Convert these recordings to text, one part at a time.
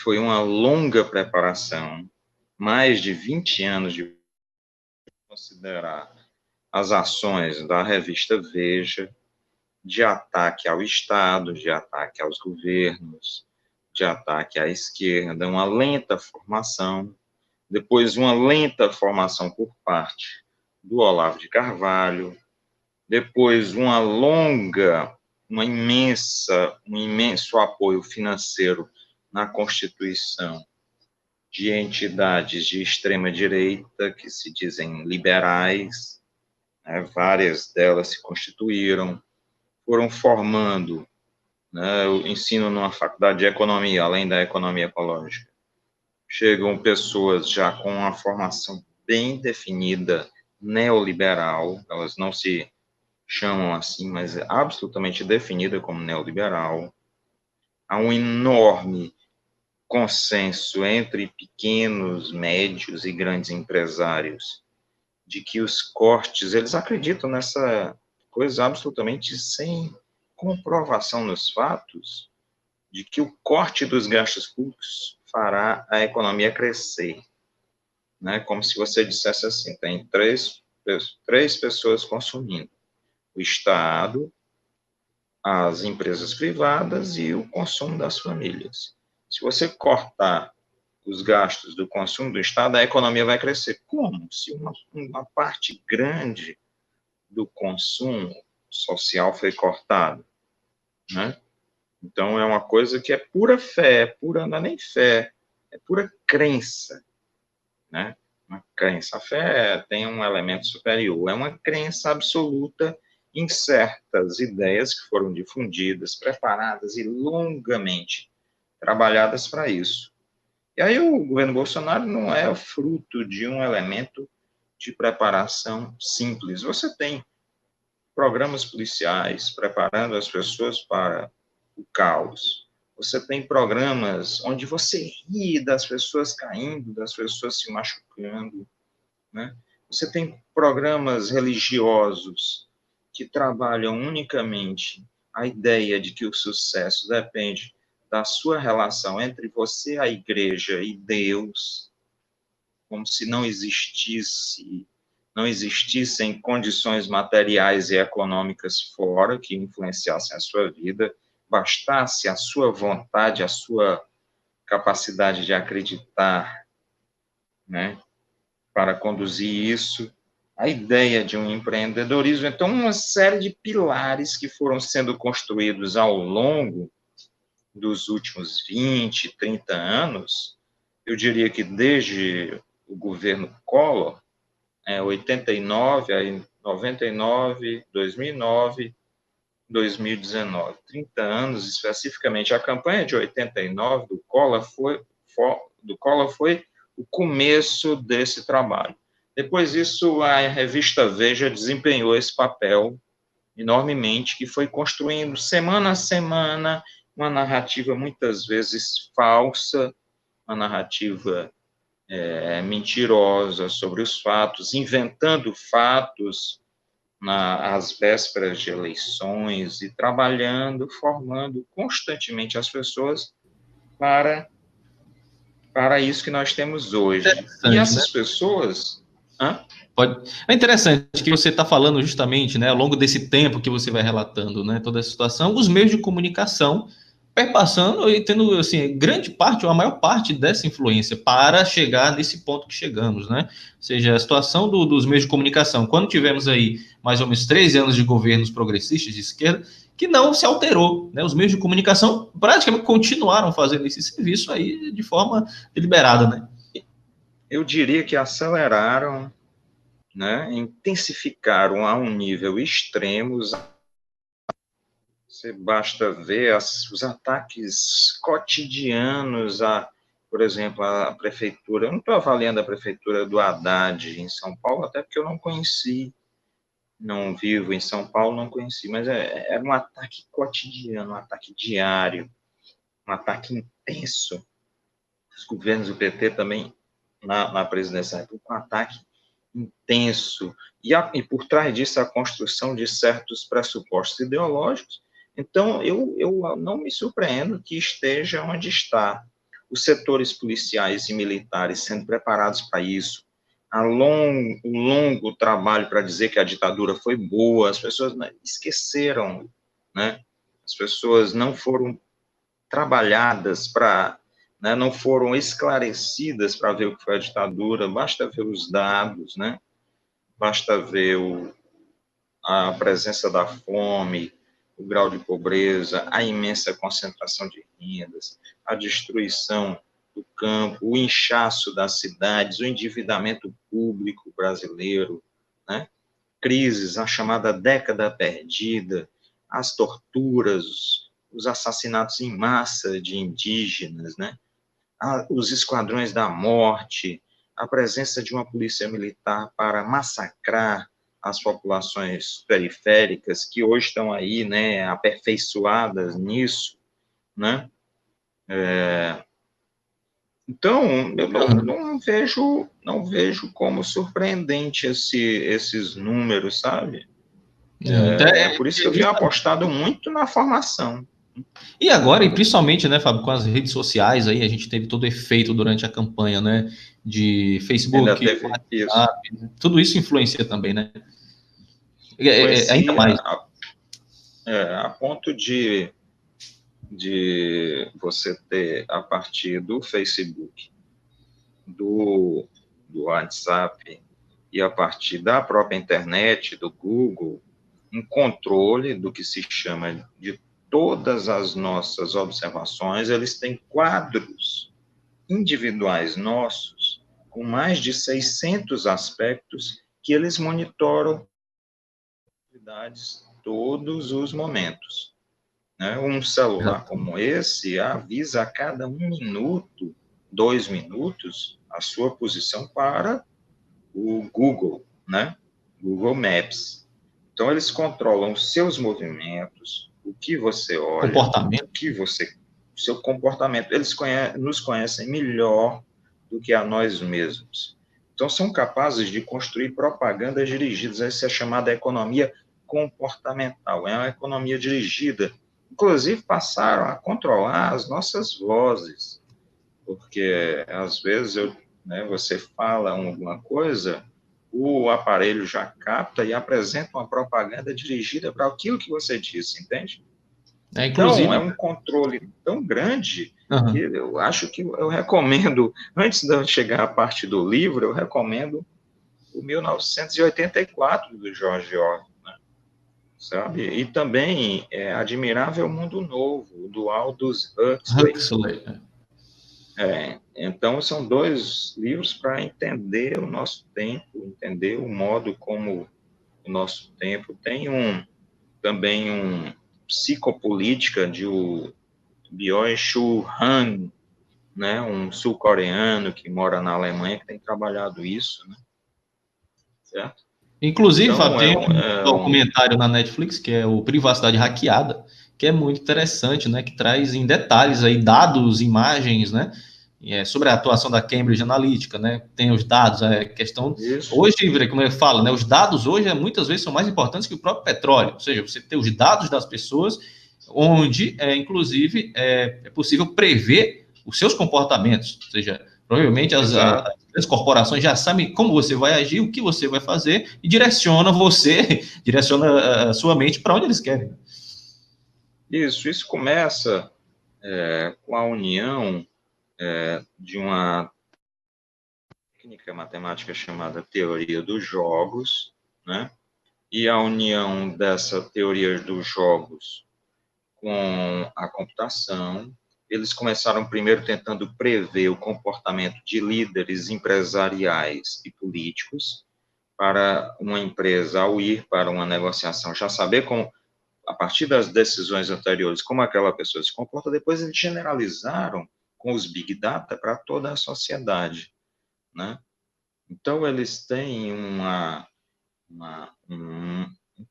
foi uma longa preparação, mais de 20 anos de considerar as ações da revista Veja, de ataque ao Estado, de ataque aos governos, de ataque à esquerda, uma lenta formação, depois uma lenta formação por parte do Olavo de Carvalho, depois um imenso apoio financeiro na Constituição de entidades de extrema-direita que se dizem liberais, né, várias delas se constituíram, foram formando, né, o ensino numa faculdade de economia, além da economia ecológica. Chegam pessoas já com uma formação bem definida, neoliberal, elas não se chamam assim, mas é absolutamente definida como neoliberal. Há um enorme consenso entre pequenos, médios e grandes empresários de que os cortes, eles acreditam nessa coisa absolutamente sem comprovação nos fatos, de que o corte dos gastos públicos fará a economia crescer, né? Como se você dissesse assim, tem três pessoas consumindo, o Estado, as empresas privadas e o consumo das famílias. Se você cortar os gastos do consumo do Estado, a economia vai crescer. Como? Se uma parte grande do consumo social foi cortado, né? Então, é uma coisa que é pura fé, não é nem fé, é pura crença, né? Uma crença. A fé tem um elemento superior, é uma crença absoluta em certas ideias que foram difundidas, preparadas e longamente trabalhadas para isso. E aí o governo Bolsonaro não é fruto de um elemento de preparação simples. Você tem programas policiais preparando as pessoas para o caos. Você tem programas onde você ri das pessoas caindo, das pessoas se machucando, né? Você tem programas religiosos que trabalham unicamente a ideia de que o sucesso depende da sua relação entre você, a igreja e Deus, como se não existissem condições materiais e econômicas fora que influenciassem a sua vida, bastasse a sua vontade, a sua capacidade de acreditar, né, para conduzir isso, a ideia de um empreendedorismo. Então, uma série de pilares que foram sendo construídos ao longo dos últimos 20, 30 anos, eu diria que desde o governo Collor, 89, aí 99, 2009, 2019, 30 anos especificamente. A campanha de 89 do Collor foi o começo desse trabalho. Depois disso, a revista Veja desempenhou esse papel enormemente, que foi construindo semana a semana uma narrativa muitas vezes falsa, uma narrativa mentirosa sobre os fatos, inventando fatos às vésperas de eleições e trabalhando, formando constantemente as pessoas para, para isso que nós temos hoje. E Interessante, né? essas pessoas... Hã? É interessante que você está falando justamente, né, ao longo desse tempo que você vai relatando, né, toda a situação, os meios de comunicação perpassando e tendo, assim, grande parte ou a maior parte dessa influência para chegar nesse ponto que chegamos, né? Ou seja, a situação dos meios de comunicação, quando tivemos aí mais ou menos 13 anos de governos progressistas de esquerda, que não se alterou, né? Os meios de comunicação praticamente continuaram fazendo esse serviço aí de forma deliberada, né? Eu diria que aceleraram, né, intensificaram a um nível extremo. Você basta ver os ataques cotidianos por exemplo, a prefeitura. Eu não estou avaliando a prefeitura do Haddad em São Paulo, até porque eu não conheci, não vivo em São Paulo, não conheci, mas era um ataque cotidiano, um ataque diário, um ataque intenso. Os governos do PT também, na presidência da República, um ataque intenso. E por trás disso, a construção de certos pressupostos ideológicos Então, eu não me surpreendo que esteja onde está. Os setores policiais e militares sendo preparados para isso, um longo trabalho para dizer que a ditadura foi boa, as pessoas esqueceram, né? As pessoas não foram trabalhadas para, né, não foram esclarecidas para ver o que foi a ditadura, basta ver os dados, né? Basta ver a presença da fome, o grau de pobreza, a imensa concentração de rendas, a destruição do campo, o inchaço das cidades, o endividamento público brasileiro, né? Crises, a chamada década perdida, as torturas, os assassinatos em massa de indígenas, né? Os esquadrões da morte, a presença de uma polícia militar para massacrar as populações periféricas, que hoje estão aí, né, aperfeiçoadas nisso, né? Então, eu não vejo como surpreendente esses números, sabe? Então, É por isso que eu tenho apostado muito na formação. e agora, e principalmente, né, Fábio, com as redes sociais aí, a gente teve todo o efeito durante a campanha, né, de Ainda Facebook, teve isso. WhatsApp, tudo isso influencia também, né? Ainda Influencia mais. a ponto de você ter, a partir do Facebook, do, do WhatsApp e a partir da própria internet, do Google, um controle do que se chama de todas as nossas observações. Eles têm quadros individuais nossos, com mais de 600 aspectos, que eles monitoram atividades todos os momentos. Né? Um celular como esse avisa a cada 1 minuto, 2 minutos, a sua posição para o Google, né? Google Maps. Então, eles controlam os seus movimentos, o que você olha, Comportamento. o seu comportamento. Eles nos conhecem melhor do que a nós mesmos. Então, são capazes de construir propagandas dirigidas. Essa é a chamada economia comportamental. É uma economia dirigida. Inclusive, passaram a controlar as nossas vozes, porque às vezes você fala alguma coisa, o aparelho já capta e apresenta uma propaganda dirigida para aquilo que você disse, entende? Então, é Inclusive, um controle tão grande que uhum. eu acho que eu recomendo, antes de eu chegar à parte do livro, eu recomendo o 1984 do George Orwell, né? Sabe? E também é Admirável Mundo Novo, do Aldous Huxley. Huxley. Então, são dois livros para entender o nosso tempo, entender o modo como o nosso tempo. Tem também um Psicopolítica de Byung-Chul Han, né, um sul-coreano que mora na Alemanha, que tem trabalhado isso, né, certo? Inclusive, Fábio, Então, tem um documentário na Netflix que é o Privacidade Hackeada, que é muito interessante, né? Que traz em detalhes aí dados, imagens, né? Sobre a atuação da Cambridge Analytica, né? Tem os dados, a questão. isso, Hoje, como eu falo, né? Os dados hoje muitas vezes são mais importantes que o próprio petróleo. Ou seja, você tem os dados das pessoas, onde, inclusive, é possível prever os seus comportamentos. Ou seja, provavelmente exato. as corporações já sabem como você vai agir, o que você vai fazer e direciona você, direciona a sua mente para onde eles querem. Isso começa com a união de uma técnica matemática chamada teoria dos jogos, né? E a união dessa teoria dos jogos com a computação. Eles começaram primeiro tentando prever o comportamento de líderes empresariais e políticos, para uma empresa, ao ir para uma negociação, já saber como, a partir das decisões anteriores, como aquela pessoa se comporta. Depois eles generalizaram com os Big Data para toda a sociedade, né? Então, eles têm um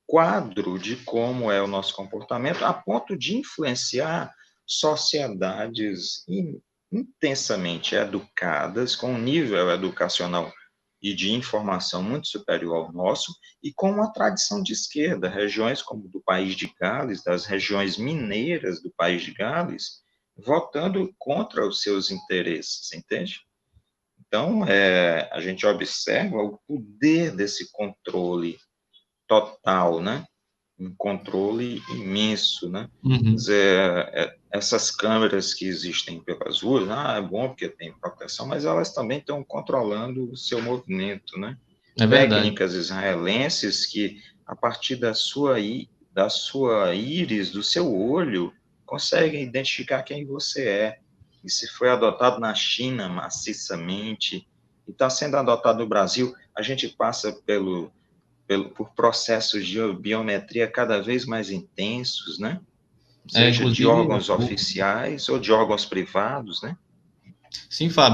quadro de como é o nosso comportamento, a ponto de influenciar sociedades intensamente educadas, com um nível educacional e de informação muito superior ao nosso, e com uma tradição de esquerda, regiões como do País de Gales, das regiões mineiras do País de Gales, votando contra os seus interesses, entende? Então, a gente observa o poder desse controle total, né? Um controle imenso, né? Quer Uhum. dizer, essas câmeras que existem pelas ruas, é bom porque tem proteção, mas elas também estão controlando o seu movimento, né? É verdade. Técnicas israelenses que, a partir da sua íris, do seu olho, conseguem identificar quem você é. Isso foi adotado na China maciçamente, e está sendo adotado no Brasil. A gente passa por processos de biometria cada vez mais intensos, né? Seja de Inclusive, órgãos oficiais ou de órgãos privados, né? sim, Fábio.